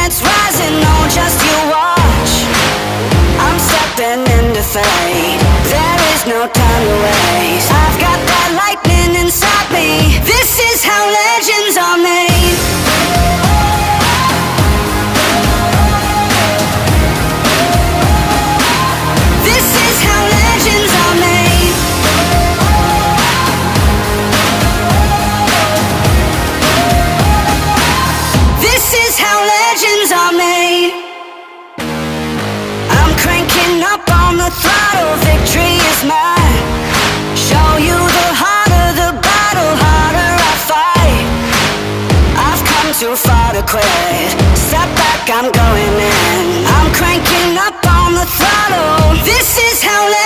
that's rising, oh just you watch. I'm stepping into fate, there is no time to waste. I've got that lightning inside me, this is how legends are made. This is how legends are made. This is how legends are made. I'm cranking up on the throttle, victory is mine. Show you the harder the battle, harder I fight. I've come too far to quit, step back, I'm going in. I'm cranking up on the throttle, this is how legends